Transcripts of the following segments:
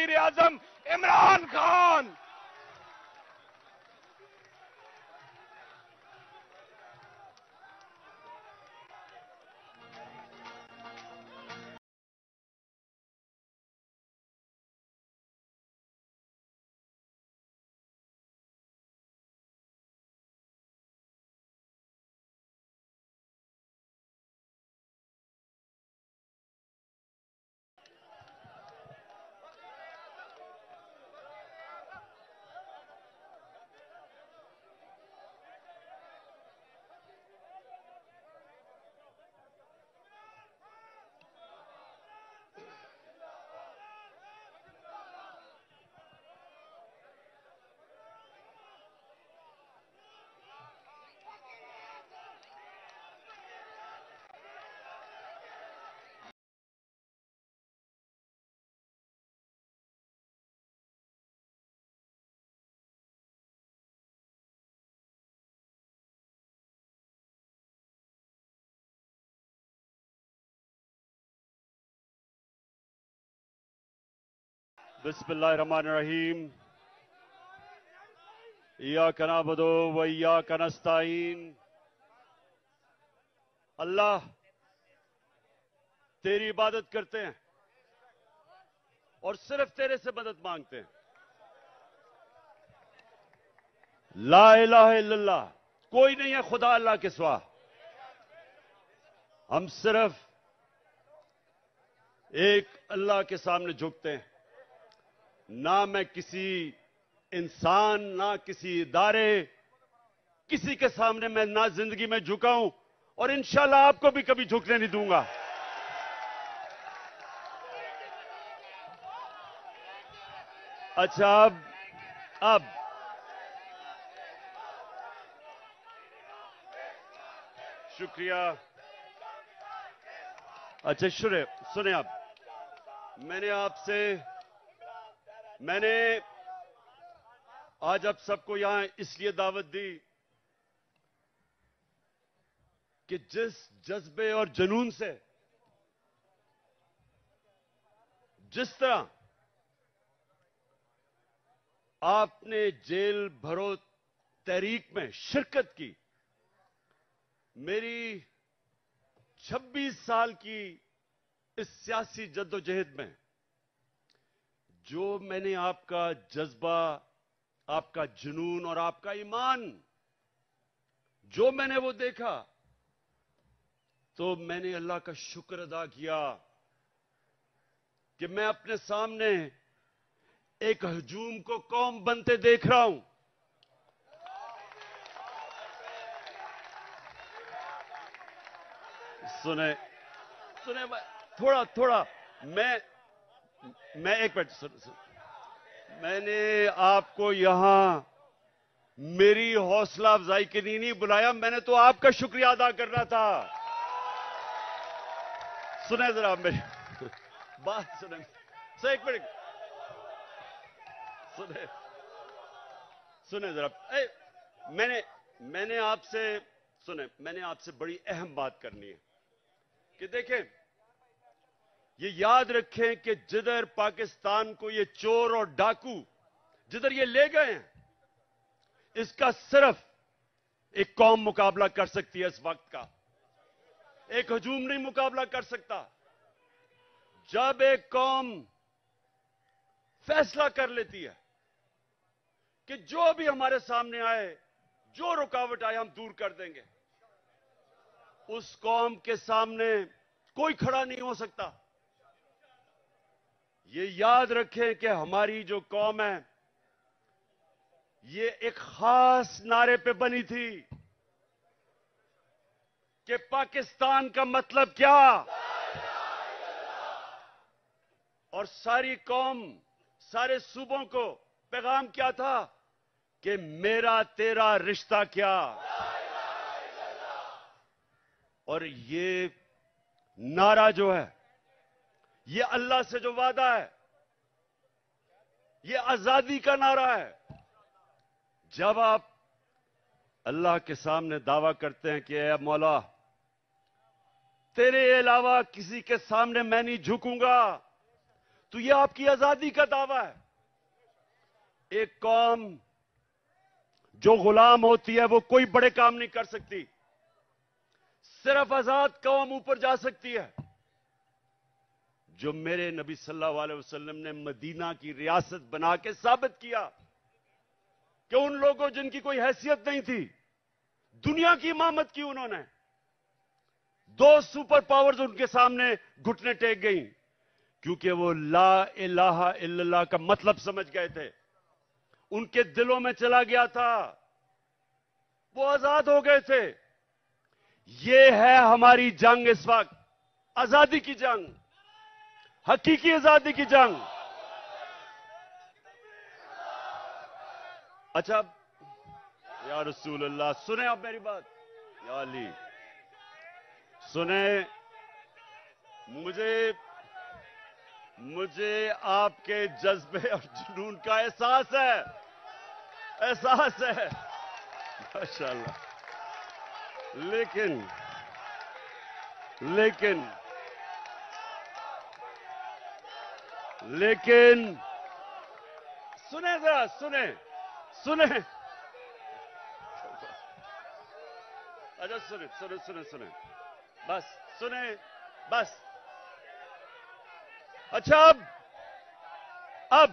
वजीर आजम इमरान खान। बिस्मिल्लाहिर्रहमानिर्रहीम। इय्याका नअबुदु व इय्याका नस्तईन। अल्लाह तेरी इबादत करते हैं और सिर्फ तेरे से मदद मांगते हैं। ला इलाहा इल्लल्लाह, कोई नहीं है खुदा अल्लाह के सिवा। हम सिर्फ एक अल्लाह के सामने झुकते हैं। ना मैं किसी इंसान, ना किसी इदारे, किसी के सामने मैं ना जिंदगी में झुका हूं और इंशाल्लाह आपको भी कभी झुकने नहीं दूंगा। अच्छा, अब शुक्रिया। अच्छा सुने आप, मैंने आज आप सबको यहां इसलिए दावत दी कि जिस जज्बे और जुनून से, जिस तरह आपने जेल भरो तहरीक में शिरकत की, मेरी 26 साल की इस सियासी जद्दोजहद में जो मैंने आपका जज्बा, आपका जुनून और आपका ईमान जो मैंने वो देखा, तो मैंने अल्लाह का शुक्र अदा किया कि मैं अपने सामने एक हजूम को कौम बनते देख रहा हूं। सुने थोड़ा मैं एक मिनट मैंने आपको यहां मेरी हौसला अफजाई के लिए नहीं बुलाया, मैंने तो आपका शुक्रिया अदा करना था। सुने जरा मेरी बात, सुने एक मिनट, सुने जरा। मैंने आपसे बड़ी अहम बात करनी है कि देखें, ये याद रखें कि जिधर पाकिस्तान को ये चोर और डाकू जिधर ये ले गए हैं, इसका सिर्फ एक कौम मुकाबला कर सकती है। इस वक्त का एक हजूम नहीं मुकाबला कर सकता। जब एक कौम फैसला कर लेती है कि जो भी हमारे सामने आए, जो रुकावट आए, हम दूर कर देंगे, उस कौम के सामने कोई खड़ा नहीं हो सकता। ये याद रखें कि हमारी जो कौम है, ये एक खास नारे पे बनी थी कि पाकिस्तान का मतलब क्या, और सारी कौम, सारे सूबों को पैगाम क्या था कि मेरा तेरा रिश्ता क्या। और ये नारा जो है, ये अल्लाह से जो वादा है, ये आजादी का नारा है। जब आप अल्लाह के सामने दावा करते हैं कि ऐ मौला, तेरे अलावा किसी के सामने मैं नहीं झुकूंगा, تو یہ آپ کی آزادی کا دعویٰ ہے. ایک قوم جو غلام ہوتی ہے وہ کوئی بڑے کام نہیں کر سکتی. صرف آزاد قوم اوپر جا سکتی ہے. جو میرے نبی صلی اللہ علیہ وسلم نے مدینہ کی ریاست بنا کے ثابت کیا کہ ان لوگوں جن کی کوئی حیثیت نہیں تھی دنیا کی امامت کی انہوں نے. 2 سپر پاورز ان کے سامنے گھٹنے ٹیک گئیں کیونکہ وہ لا الہ الا اللہ کا مطلب سمجھ گئے تھے. ان کے دلوں میں چلا گیا تھا. وہ آزاد ہو گئے تھے. یہ ہے ہماری جنگ اس وقت. آزادی کی جنگ. حقیقی آزادی کی جنگ. اچھا یا رسول اللہ سنیں آپ میری بات. یا علی سنیں. مجھے آپ کے جذبے اور جنون کا احساس ہے. احساس ہے ماشاءاللہ. لیکن سنیں ذرا سنیں. اچھا سنیں بس سنیں بس. اچھا اب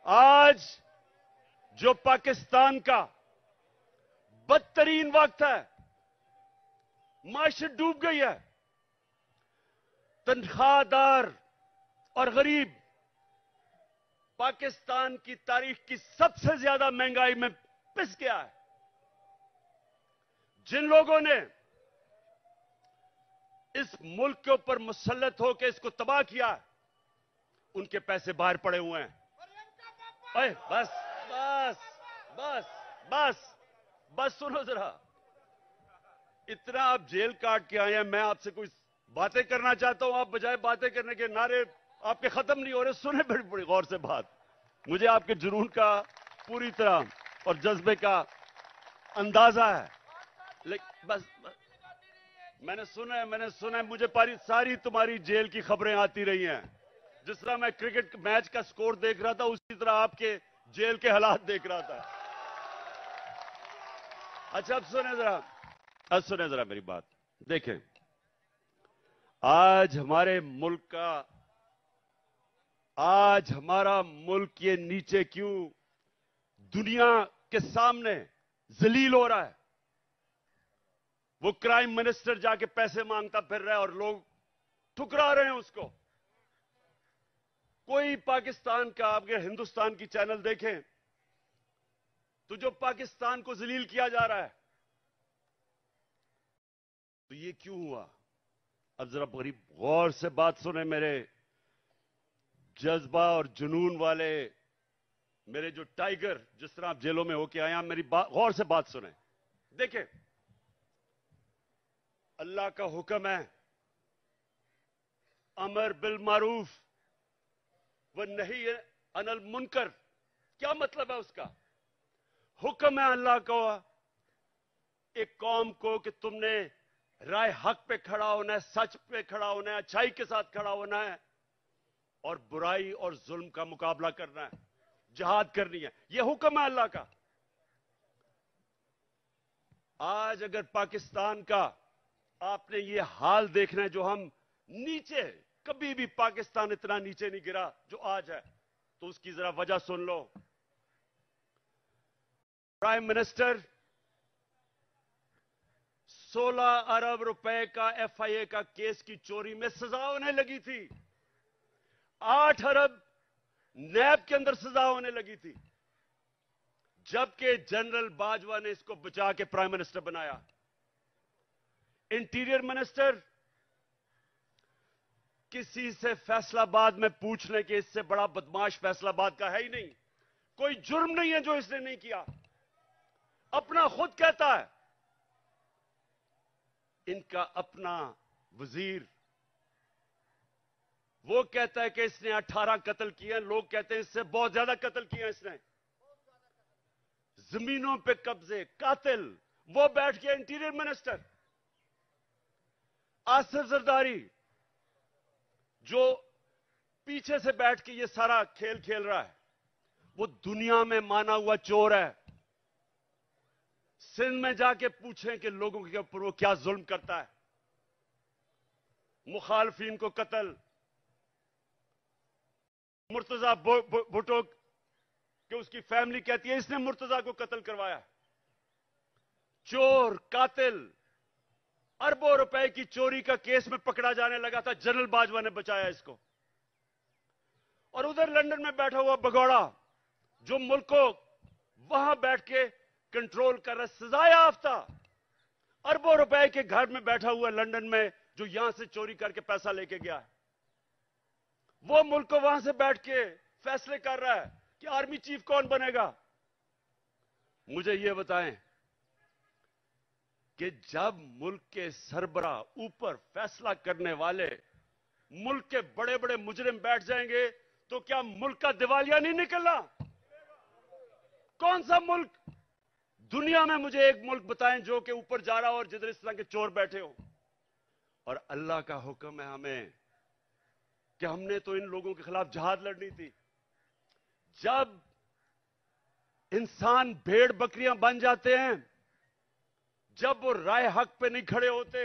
آج جو پاکستان کا بدترین وقت ہے. معیشت ڈوب گئی ہے. تنخواہ دار اور غریب پاکستان کی تاریخ کی سب سے زیادہ مہنگائی میں پس گیا ہے. جن لوگوں نے اس ملک کے اوپر مسلط ہو کے اس کو تباہ کیا ان کے پیسے باہر پڑے ہوئے ہیں. بس سنو ذرا. اتنا آپ جیل کاٹ کے آئے ہیں. میں آپ سے کوئی باتیں کرنا چاہتا ہوں. آپ بجائے باتیں کرنے کے نعرے آپ کے ختم نہیں ہو رہے. سنیں بڑی غور سے بات. مجھے آپ کے جنون کا پوری طرح اور جذبے کا اندازہ ہے. لیکن بس میں نے سنا مجھے ساری تمہاری جیل کی خبریں آتی رہی ہیں. جس طرح میں کرکٹ میچ کا سکور دیکھ رہا تھا اسی طرح آپ کے جیل کے حالات دیکھ رہا تھا. اچھا اب سنیں ذرا میری بات. دیکھیں آج ہمارا ملک یہ نیچے کیوں دنیا کے سامنے ذلیل ہو رہا ہے. وہ کرائم منسٹر جا کے پیسے مانگتا پھر رہا ہے اور لوگ ٹھکرا رہے ہیں اس کو. کوئی پاکستان کا آپ اگر ہندوستان کی چینل دیکھیں تو جو پاکستان کو ذلیل کیا جا رہا ہے تو یہ کیوں ہوا. اب ذرا بڑی غور سے بات سنیں. میرے جذبہ اور جنون والے میرے جو ٹائیگر جس طرح آپ جیلوں میں ہو کے آئے ہیں میری غور سے بات سنیں. دیکھیں اللہ کا حکم ہے امر بالمعروف والنہی عن المنکر. کیا مطلب ہے اس کا؟ حکم ہے اللہ کو ایک قوم کو کہ تم نے رائے حق پہ کھڑا ہونا ہے, سچ پہ کھڑا ہونا ہے, اچھائی کے ساتھ کھڑا ہونا ہے اور برائی اور ظلم کا مقابلہ کرنا ہے, جہاد کرنی ہے. یہ حکم ہے اللہ کا. آج اگر پاکستان کا آپ نے یہ حال دیکھنا ہے جو ہم نیچے, کبھی بھی پاکستان اتنا نیچے نہیں گرا جو آج ہے, تو اس کی ذرا وجہ سن لو. پرائم منسٹر 16 ارب روپے کا ایف آئی اے کا کیس کی چوری میں سزا ہونے لگی تھی. 8 ارب نیب کے اندر سزا ہونے لگی تھی, جبکہ جنرل باجوہ نے اس کو بچا کے پرائم منسٹر بنایا. انٹیریئر منسٹر کسی سے فیصل آباد میں پوچھ لیں کہ اس سے بڑا بدماش فیصل آباد کا ہے ہی نہیں. کوئی جرم نہیں ہے جو اس نے نہیں کیا. اپنا خود کہتا ہے. ان کا اپنا وزیر وہ کہتا ہے کہ اس نے 18 قتل کیے ہیں. لوگ کہتے ہیں اس سے بہت زیادہ قتل کیے ہیں اس نے. زمینوں پہ قبضے, قاتل, وہ بیٹھ کے انٹیریئر منسٹر. आसिफ जरदारी जो पीछे से बैठ के ये सारा खेल खेल रहा है, वो दुनिया में माना हुआ चोर है। सिंध में जाके पूछें कि लोगों के ऊपर वो क्या जुल्म करता है। मुखालफिन को कत्ल, मुर्तजा भुट्टो कि उसकी फैमिली कहती है इसने मुर्तजा को कत्ल करवाया। चोर, कातिल, अरबों रुपए की चोरी का केस में पकड़ा जाने लगा था, जनरल बाजवा ने बचाया इसको। और उधर लंदन में बैठा हुआ भगौड़ा जो मुल्क को वहां बैठ के कंट्रोल कर रहा, सजा याफ्ता, अरबों रुपए के घर में बैठा हुआ लंदन में, जो यहां से चोरी करके पैसा लेके गया है, वो मुल्क को वहां से बैठ के फैसले कर रहा है कि आर्मी चीफ कौन बनेगा। मुझे यह बताएं कि जब मुल्क के सरबरा ऊपर फैसला करने वाले मुल्क के बड़े बड़े मुजरिम बैठ जाएंगे तो क्या मुल्क का दिवालिया नहीं निकलना? कौन सा मुल्क दुनिया में, मुझे एक मुल्क बताएं जो कि ऊपर जा रहा हो और जिधर इस तरह के चोर बैठे हो। और अल्लाह का हुक्म है हमें कि हमने तो इन लोगों के खिलाफ जहाद लड़नी थी। जब इंसान भेड़ बकरियां बन जाते हैं, जब वो राय हक पे नहीं खड़े होते,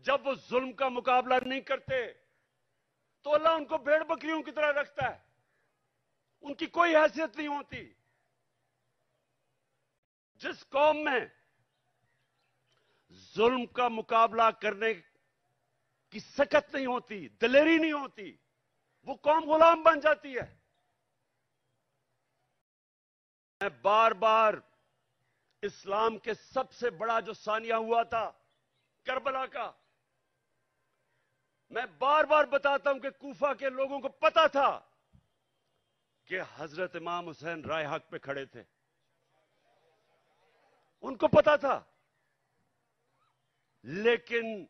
जब वो जुल्म का मुकाबला नहीं करते, तो अल्लाह उनको भेड़ बकरियों की तरह रखता है, उनकी कोई हैसियत नहीं होती। जिस कौम में जुल्म का मुकाबला करने की सकत नहीं होती, दिलेरी नहीं होती, वो कौम गुलाम बन जाती है। मैं बार बार इस्लाम के सबसे बड़ा जो सानिया हुआ था करबला का, मैं बार बार बताता हूं कि कूफा के लोगों को पता था कि हजरत इमाम हुसैन राय हक पे खड़े थे, उनको पता था। लेकिन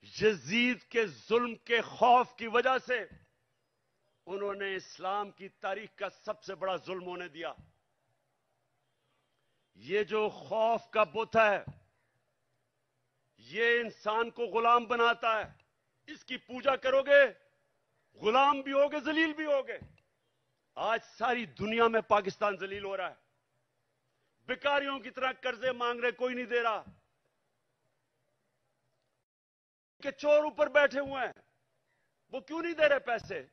यजीद के जुल्म के खौफ की वजह से उन्होंने इस्लाम की तारीख का सबसे बड़ा जुल्म होने दिया। ये जो खौफ का बुत है, ये इंसान को गुलाम बनाता है। इसकी पूजा करोगे, गुलाम भी होगे, जलील भी होगे। आज सारी दुनिया में पाकिस्तान जलील हो रहा है, भिखारियों की तरह कर्जे मांग रहे, कोई नहीं दे रहा, के चोर ऊपर बैठे हुए हैं, वो क्यों नहीं दे रहे पैसे?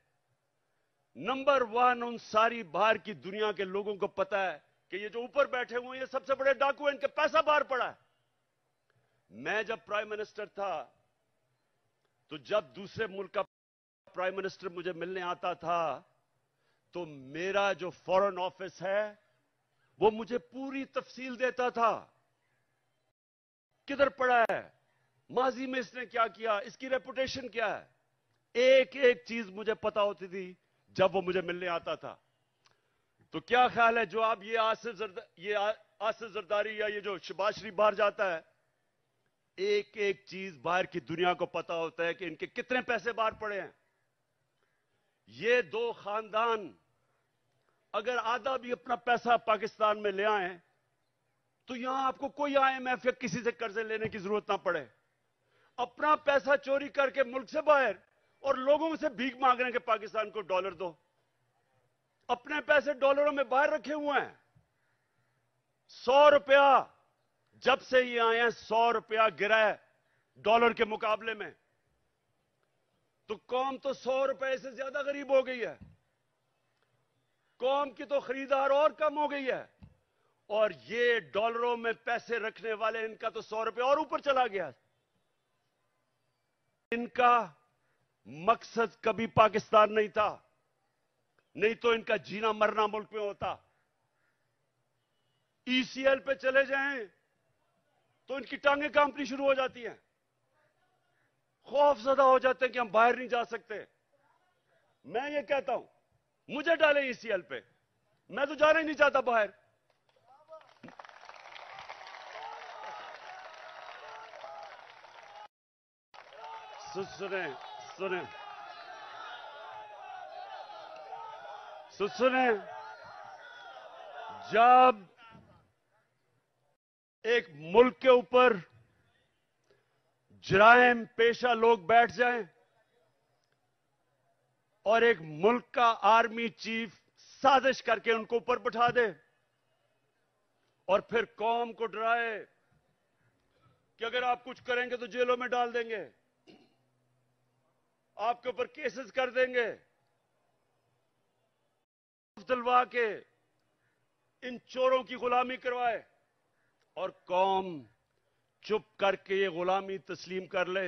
नंबर वन, उन सारी बाहर की दुनिया के लोगों को पता है कि ये जो ऊपर बैठे हुए हैं ये सबसे बड़े डाकू हैं, इनके पैसा बाहर पड़ा है। मैं जब प्राइम मिनिस्टर था तो जब दूसरे मुल्क का प्राइम मिनिस्टर मुझे मिलने आता था तो मेरा जो फॉरेन ऑफिस है वो मुझे पूरी तफसील देता था, किधर पड़ा है, माजी में इसने क्या किया, इसकी रेपुटेशन क्या है, एक एक चीज मुझे पता होती थी जब वो मुझे मिलने आता था। तो क्या ख्याल है, जो आप ये आसिफ जरदारी या ये जो शहबाज शरीफ बाहर जाता है, एक एक चीज बाहर की दुनिया को पता होता है कि इनके कितने पैसे बाहर पड़े हैं। ये दो खानदान अगर आधा भी अपना पैसा पाकिस्तान में ले आए तो यहां आपको कोई IMF या किसी से कर्जे लेने की जरूरत ना पड़े। अपना पैसा चोरी करके मुल्क से बाहर और लोगों से भीख मांग रहे हैं कि पाकिस्तान को डॉलर दो। अपने पैसे डॉलरों में बाहर रखे हुए हैं। 100 रुपया जब से ये आए हैं, 100 रुपया गिरा है डॉलर के मुकाबले में, तो कौम तो 100 रुपए से ज्यादा गरीब हो गई है। कौम की तो खरीदार और कम हो गई है, और ये डॉलरों में पैसे रखने वाले, इनका तो 100 रुपये और ऊपर चला गया। इनका मकसद कभी पाकिस्तान नहीं था, नहीं तो इनका जीना मरना मुल्क में होता। ECL पे चले जाएं तो इनकी टांगें कांपनी शुरू हो जाती हैं, खौफजदा हो जाते हैं कि हम बाहर नहीं जा सकते। मैं ये कहता हूं, मुझे डालें ECL पे, मैं तो जाना ही नहीं चाहता बाहर। सुने जब एक मुल्क के ऊपर जराइम पेशा लोग बैठ जाएं और एक मुल्क का आर्मी चीफ साजिश करके उनको ऊपर बिठा दे और फिर कौम को डराए कि अगर आप कुछ करेंगे तो जेलों में डाल देंगे, आपके ऊपर केसेस कर देंगे। दिलवा के इन चोरों की गुलामी करवाए और कौम चुप करके ये गुलामी तस्लीम कर ले।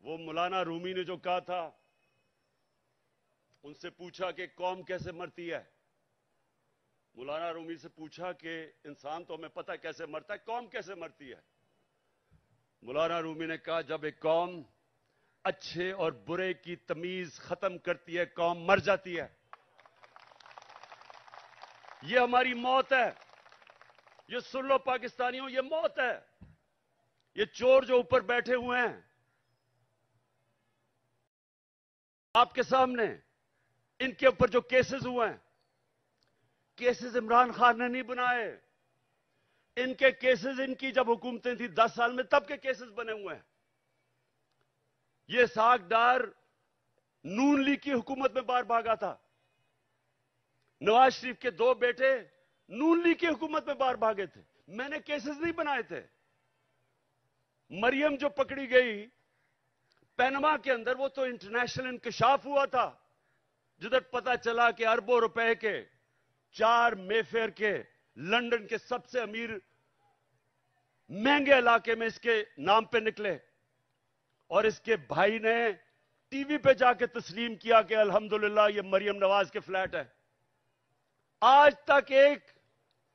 वो मौलाना रूमी ने जो कहा था, उनसे पूछा कि कौम कैसे मरती है। मौलाना रूमी से पूछा कि इंसान तो हमें पता है कैसे मरता है, कौम कैसे मरती है। मौलाना रूमी ने कहा, जब एक कौम अच्छे और बुरे की तमीज खत्म करती है, कौम मर जाती है। ये हमारी मौत है। ये सुन लो पाकिस्तानियों, ये मौत है। ये चोर जो ऊपर बैठे हुए हैं आपके सामने, इनके ऊपर जो केसेस हुए हैं, केसेस इमरान खान ने नहीं बनाए। इनके केसेस, इनकी जब हुकूमतें थी 10 साल में, तब के केसेस बने हुए हैं। ये इसहाक डार नून लीग की हुकूमत में बाहर भागा था। नवाज शरीफ के 2 बेटे नून लीग की हुकूमत में बाहर भागे थे। मैंने केसेस नहीं बनाए थे। मरियम जो पकड़ी गई पैनमा के अंदर, वो तो इंटरनेशनल इंकशाफ हुआ था, जिधर पता चला कि अरबों रुपए के 4 मेफेयर के लंदन के सबसे अमीर महंगे इलाके में इसके नाम पे निकले और इसके भाई ने टीवी पे जाके तस्लीम किया कि अल्हम्दुलिल्लाह ये मरियम नवाज के फ्लैट है। आज तक एक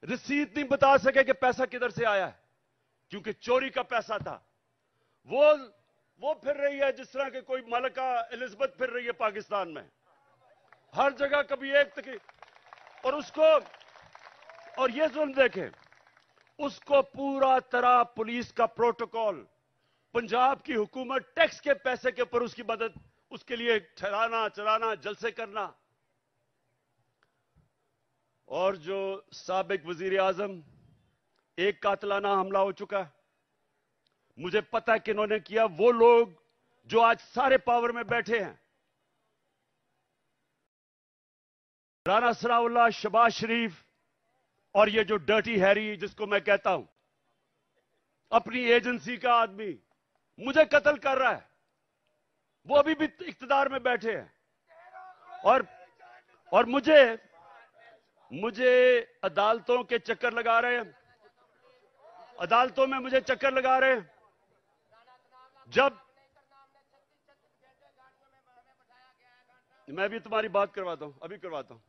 रसीद नहीं बता सके कि पैसा किधर से आया है, क्योंकि चोरी का पैसा था। वो फिर रही है जिस तरह के कोई मलका एलिजाबेथ फिर रही है पाकिस्तान में, हर जगह कभी एक तक। और ये जुल्म देखें, उसको पूरा तरह पुलिस का प्रोटोकॉल, पंजाब की हुकूमत टैक्स के पैसे के ऊपर उसकी मदद, उसके लिए ठहराना चलाना, जलसे करना। और जो साबिक वजीर आजम, एक कातलाना हमला हो चुका, मुझे पता है कि इन्होंने किया। वो लोग जो आज सारे पावर में बैठे हैं, राना सनाउल्लाह, शहबाज शरीफ और ये जो डर्टी हैरी जिसको मैं कहता हूं, अपनी एजेंसी का आदमी मुझे कत्ल कर रहा है। वो अभी भी इख्तिदार में बैठे हैं और मुझे अदालतों के चक्कर लगा रहे हैं, अदालतों में मुझे चक्कर लगा रहे हैं। जब मैं भी तुम्हारी बात करवाता हूं, अभी करवाता हूं,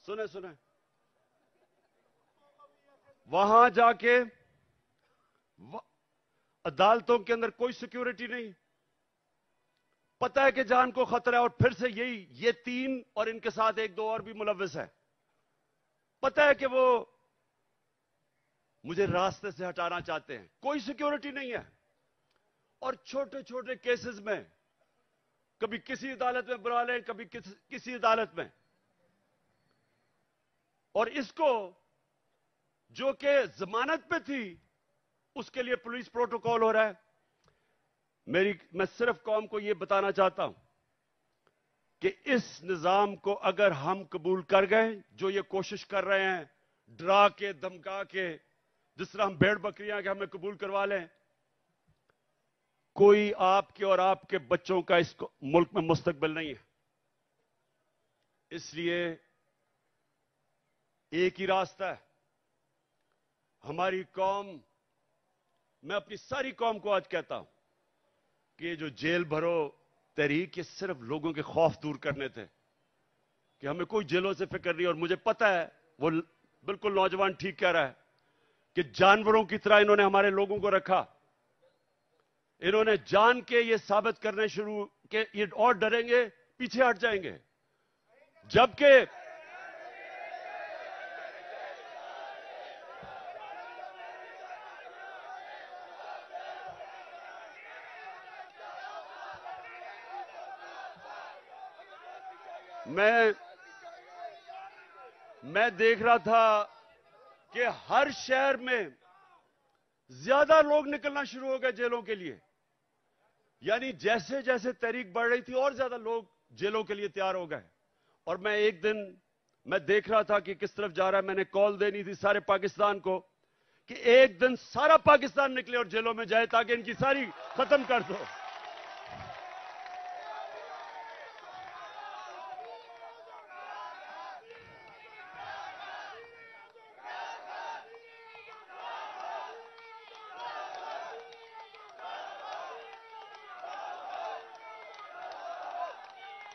सुने। वहां जाके अदालतों के अंदर कोई सिक्योरिटी नहीं, पता है कि जान को खतरा है। और फिर से ये 3 और इनके साथ 1-2 और भी मुलव्विस है, पता है कि वो मुझे रास्ते से हटाना चाहते हैं। कोई सिक्योरिटी नहीं है। और छोटे छोटे केसेस में कभी किसी अदालत में बुला लें, कभी किसी अदालत में। और इसको जो कि जमानत पे थी, उसके लिए पुलिस प्रोटोकॉल हो रहा है। मैं सिर्फ कौम को यह बताना चाहता हूं कि इस निजाम को अगर हम कबूल कर गए, जो ये कोशिश कर रहे हैं डरा के धमका के, जिस तरह हम भेड़ बकरियां के हमें कबूल करवा लें, कोई आपके और आपके बच्चों का इस मुल्क में मुस्तकबिल नहीं है। इसलिए एक ही रास्ता है। हमारी कौम, मैं अपनी सारी कौम को आज कहता हूं कि ये जो जेल भरो तहरीक, ये सिर्फ लोगों के खौफ दूर करने थे कि हमें कोई जेलों से फिक्र नहीं। और मुझे पता है, वो बिल्कुल नौजवान ठीक कह रहा है कि जानवरों की तरह इन्होंने हमारे लोगों को रखा। इन्होंने जान के ये साबित करने शुरू कि ये और डरेंगे, पीछे हट जाएंगे। जबकि मैं देख रहा था कि हर शहर में زیادہ لوگ نکلنا شروع ہو گئے جیلوں کے لیے. یعنی جیسے جیسے تحریک بڑھ رہی تھی اور زیادہ لوگ جیلوں کے لیے تیار ہو گئے. اور میں ایک دن میں دیکھ رہا تھا کہ کس طرف جا رہا ہے. میں نے کال دینی تھی سارے پاکستان کو کہ ایک دن سارا پاکستان نکلے اور جیلوں میں جائے تاکہ ان کی ساری ختم کر دو.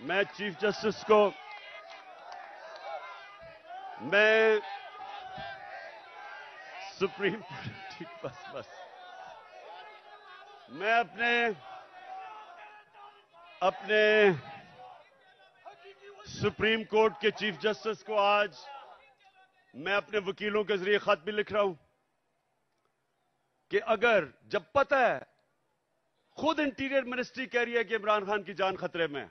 میں چیف جسٹس کو میں سپریم بس میں اپنے سپریم کورٹ کے چیف جسٹس کو آج میں اپنے وکیلوں کے ذریعے خط بھی لکھ رہا ہوں کہ اگر جب پتہ ہے خود انٹیریئر منسٹری کہہ رہی ہے کہ عمران خان کی جان خطرے میں ہے,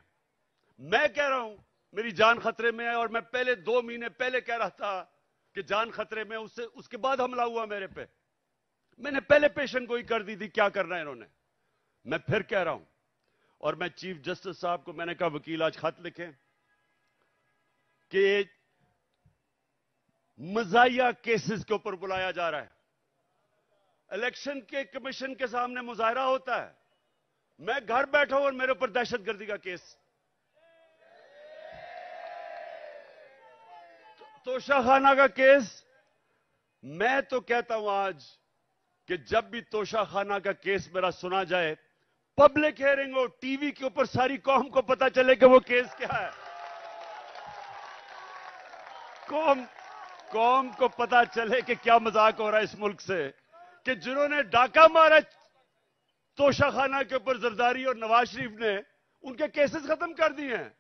میں کہہ رہا ہوں میری جان خطرے میں ہے, اور میں پہلے 2 مہینے پہلے کہہ رہا تھا کہ جان خطرے میں, اس کے بعد حملہ ہوا میرے پہ. میں نے پہلے پیشن گوئی کر دی تھی کیا کرنا ہے انہوں نے. میں پھر کہہ رہا ہوں, اور میں چیف جسٹس صاحب کو میں نے کہا وکیل آج خط لکھیں کہ مزاحیہ کیسز کے اوپر بلایا جا رہا ہے. الیکشن کے کمیشن کے سامنے مظاہرہ ہوتا ہے, میں گھر بیٹھا ہوں اور میرے اوپر دہشت گردی کا کیس. توشہ خانہ کا کیس. میں تو کہتا ہوں آج کہ جب بھی توشہ خانہ کا کیس میرا سنا جائے, پبلک ہیئرنگ ہو, ٹی وی کے اوپر ساری قوم کو پتا چلے کہ وہ کیس کیا ہے. قوم کو پتا چلے کہ کیا مذاق ہو رہا ہے اس ملک سے, کہ جنہوں نے ڈاکہ مارا توشہ خانہ کے اوپر زرداری اور نواز شریف نے, ان کے کیسز ختم کر دیے ہیں.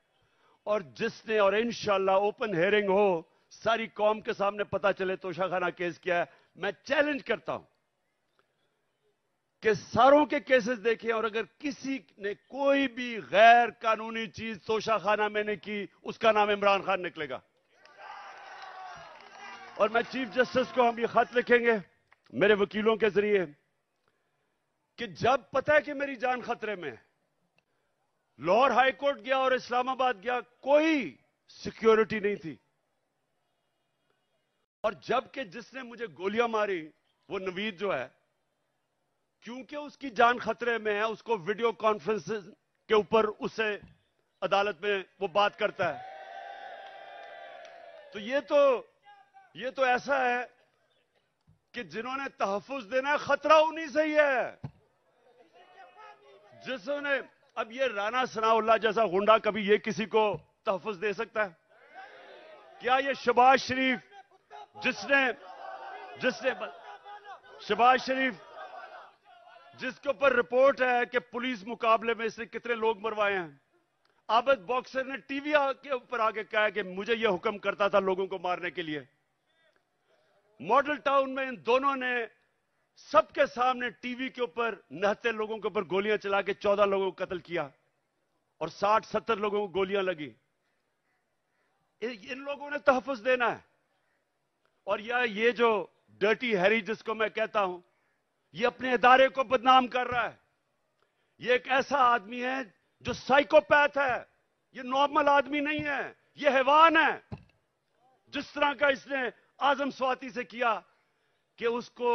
اور جس نے, اور انشاءاللہ اوپن ہیئرنگ ہو, ساری قوم کے سامنے پتا چلے توشہ خانہ کیس کیا ہے. میں چیلنج کرتا ہوں کہ ساروں کے کیسز دیکھیں, اور اگر کسی نے کوئی بھی غیر قانونی چیز توشہ خانہ میں نے کی, اس کا نام عمران خان نکلے گا. اور میں چیف جسٹس کو ہم یہ خط لکھیں گے میرے وکیلوں کے ذریعے کہ جب پتہ ہے کہ میری جان خطرے میں ہے, لاہور ہائی کورٹ گیا اور اسلام آباد گیا, کوئی سیکیورٹی نہیں تھی. اور جبکہ جس نے مجھے گولیاں ماری وہ نوید جو ہے, کیونکہ اس کی جان خطرے میں ہے, اس کو ویڈیو کانفرنس کے اوپر اسے عدالت میں وہ بات کرتا ہے. تو یہ تو ایسا ہے کہ جنہوں نے تحفظ دینا ہے خطرہ انہی سے ہی ہے. جسوں نے, اب یہ رانا ثناء اللہ جیسا غنڈا کبھی یہ کسی کو تحفظ دے سکتا ہے کیا؟ یہ شہباز شریف جس نے شہباز شریف جس کے اوپر رپورٹ ہے کہ پولیس مقابلے میں اس نے کتنے لوگ مروائے ہیں, عابد باکسر نے ٹی وی کے اوپر آگے کہا کہ مجھے یہ حکم کرتا تھا لوگوں کو مارنے کے لیے. ماڈل ٹاؤن میں ان دونوں نے سب کے سامنے ٹی وی کے اوپر نہتے لوگوں کے اوپر گولیاں چلا کے 14 لوگوں کو قتل کیا اور 60-70 لوگوں کو گولیاں لگی. ان لوگوں نے تحفظ دینا ہے. اور یہ جو ڈرٹی ہیری جس کو میں کہتا ہوں, یہ اپنے ادارے کو بدنام کر رہا ہے. یہ ایک ایسا آدمی ہے جو سائیکوپیتھ ہے, یہ نارمل آدمی نہیں ہے, یہ حیوان ہے. جس طرح کا اس نے اعظم سواتی سے کیا کہ اس کو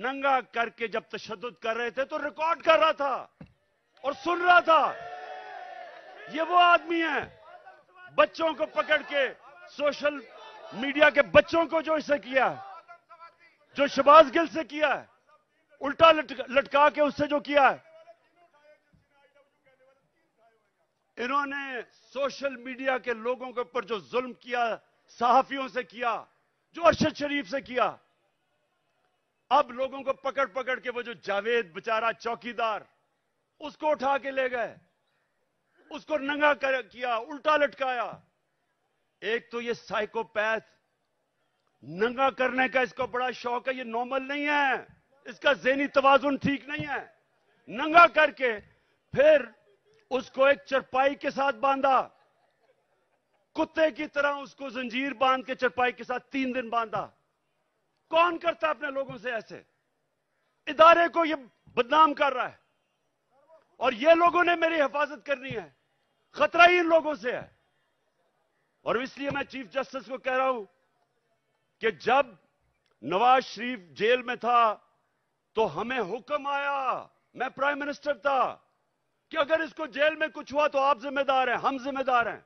ننگا کر کے جب تشدد کر رہے تھے تو ریکارڈ کر رہا تھا اور سن رہا تھا. یہ وہ آدمی ہے, بچوں کو پکڑ کے سوشل میڈیا کے بچوں کو جو اسے کیا, جو شہباز گل سے کیا ہے, الٹا لٹکا کے اس سے جو کیا ہے, انہوں نے سوشل میڈیا کے لوگوں کے اوپر جو ظلم کیا, صحافیوں سے کیا, جو ارشد شریف سے کیا, اب لوگوں کو پکڑ پکڑ کے وہ جو جاوید بیچارہ چوکیدار, اس کو اٹھا کے لے گئے, اس کو ننگا کیا, الٹا لٹکایا. ایک تو یہ سائیکوپیتھ ننگا کرنے کا اس کو بڑا شوق ہے, یہ نارمل نہیں ہے, اس کا ذہنی توازن ٹھیک نہیں ہے. ننگا کر کے پھر اس کو ایک چرپائی کے ساتھ باندھا, کتے کی طرح اس کو زنجیر باندھ کے چرپائی کے ساتھ 3 دن باندھا. کون کرتا اپنے لوگوں سے ایسے؟ इदारे को ये बदनाम कर रहा है और ये लोगों ने मेरी हिफाजत करनी है। खतरा ही इन लोगों से है। और इसलिए मैं चीफ जस्टिस को कह रहा हूं कि जब नवाज शरीफ जेल में था तो हमें हुक्म आया, मैं प्राइम मिनिस्टर था, कि अगर इसको जेल में कुछ हुआ तो आप जिम्मेदार हैं, हम जिम्मेदार हैं।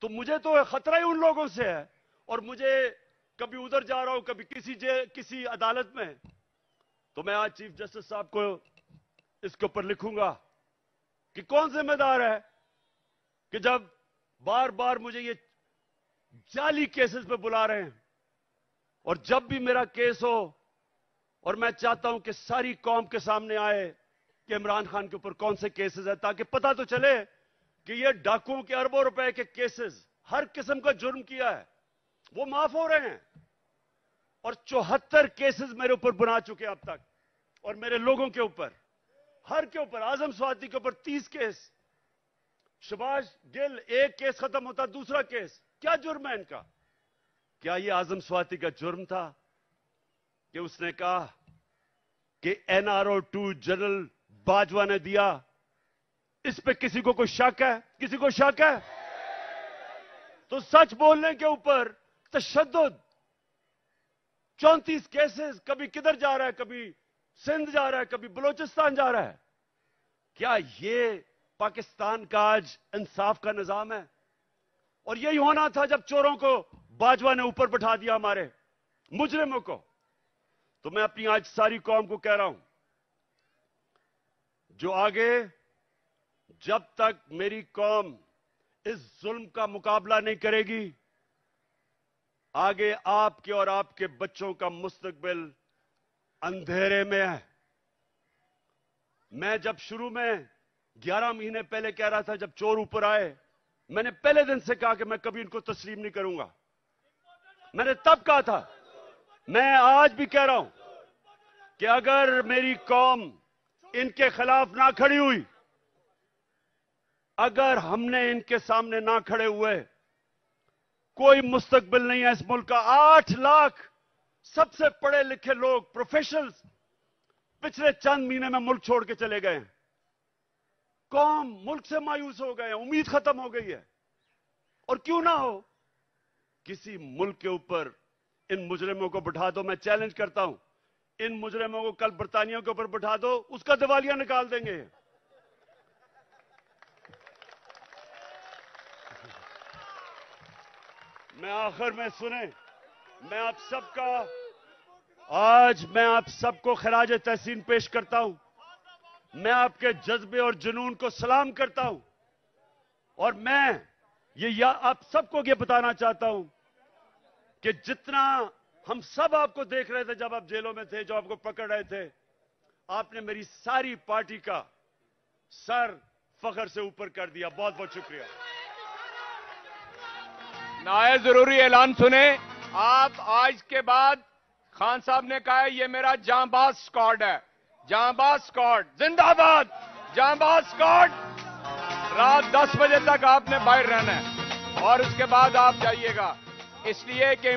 तो मुझे तो खतरा ही उन लोगों से है। और मुझे कभी उधर जा रहा हूं, कभी किसी अदालत में, तो मैं आज चीफ जस्टिस साहब को इसके ऊपर लिखूंगा कि कौन जिम्मेदार है कि जब बार बार मुझे ये जाली केसेस पे बुला रहे हैं। और जब भी मेरा केस हो, और मैं चाहता हूं कि सारी कौम के सामने आए कि इमरान खान के ऊपर कौन से केसेस है, ताकि पता तो चले कि ये डाकुओं के अरबों रुपए के केसेस, हर किस्म का जुर्म किया है, वो माफ हो रहे हैं। और 74 केसेस मेरे ऊपर बना चुके अब तक, और मेरे लोगों के ऊपर, हर के ऊपर, आजम स्वाति के ऊपर 30 केस, शबाज गिल, एक केस खत्म होता दूसरा केस। क्या जुर्म है इनका? क्या ये आजम स्वाति का जुर्म था कि उसने कहा कि NRO 2 जनरल बाजवा ने दिया? इस पे किसी को कोई शक है? किसी को शक है? तो सच बोलने के ऊपर तशद्दुद, 34 केसेस, कभी किधर जा रहा है, कभी सिंध जा रहा है, कभी बलोचिस्तान जा रहा है। क्या ये पाकिस्तान का आज इंसाफ का निजाम है? और यही होना था जब चोरों को बाजवा ने ऊपर बैठा दिया, हमारे मुजरिमों को। तो मैं अपनी आज सारी कौम को कह रहा हूं, जो आगे जब तक मेरी कौम इस जुल्म का मुकाबला नहीं करेगी, आगे आपके और आपके बच्चों का मुस्तकबिल अंधेरे में है। मैं जब शुरू में 11 महीने पहले कह रहा था, जब चोर ऊपर आए, मैंने पहले दिन से कहा कि मैं कभी इनको तस्लीम नहीं करूंगा। मैंने तब कहा था, मैं आज भी कह रहा हूं कि अगर मेरी कौम इनके खिलाफ ना खड़ी हुई, अगर हमने इनके सामने ना खड़े हुए, कोई मुस्तकबिल नहीं है इस मुल्क का। 8 लाख सबसे पढ़े लिखे लोग, प्रोफेशनल्स, पिछले चंद महीने में मुल्क छोड़ के चले गए हैं। कौम मुल्क से मायूस हो गए हैं, उम्मीद खत्म हो गई है। और क्यों ना हो, किसी मुल्क के ऊपर इन मुजरिमों को बिठा दो। मैं चैलेंज करता हूं, इन मुजरिमों को कल बरतानिया के ऊपर बिठा दो, उसका दिवालिया निकाल देंगे। मैं आखिर में सुने, मैं आप सबको खराज तहसीन पेश करता हूं। मैं आपके जज्बे और जुनून को सलाम करता हूं। और मैं आप सबको ये बताना चाहता हूं कि जितना हम सब आपको देख रहे थे जब आप जेलों में थे, जो आपको पकड़ रहे थे, आपने मेरी सारी पार्टी का सर फख्र से ऊपर कर दिया। बहुत बहुत शुक्रिया। नाए जरूरी ऐलान सुने। आप आज के बाद, खान साहब ने कहा है ये मेरा जांबाज स्क्वाड है, जांबाज स्क्वाड जिंदाबाद, जांबाज स्क्वाड। रात 10 बजे तक आपने बाहर रहना है और उसके बाद आप जाइएगा, इसलिए कि